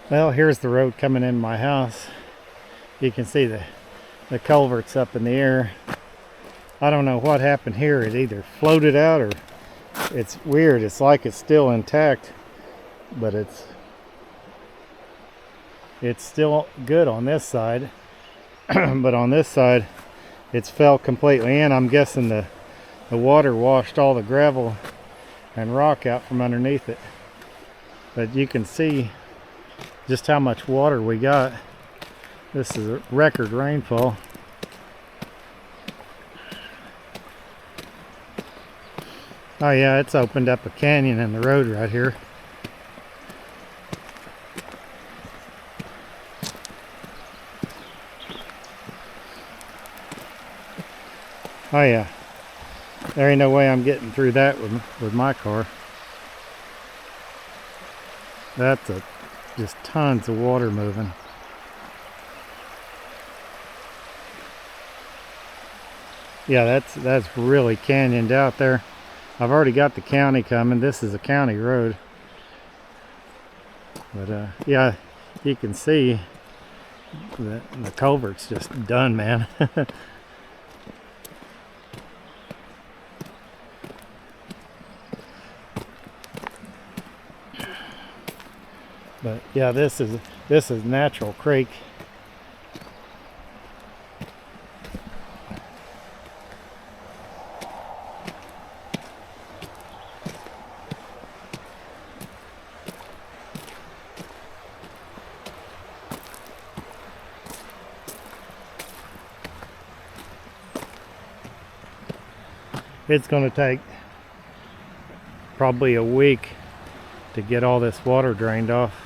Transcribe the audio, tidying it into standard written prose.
Well, here's the road coming in my house. You can see the culvert's up in the air. I don't know what happened here. It either floated out or it's weird. It's like it's still intact, but it's still good on this side. But on this side, it's fell completely in. I'm guessing the water washed all the gravel and rock out from underneath it. But you can see just how much water we got. This is a record rainfall. Oh yeah, it's opened up a canyon in the road right here. Oh yeah, there ain't no way I'm getting through that with my car. That's just tons of water moving. Yeah, that's really canyoned out there. I've already got the county coming. This is a county road. But yeah, you can see the culvert's just done, man. But yeah, this is natural creek. It's going to take probably a week to get all this water drained off.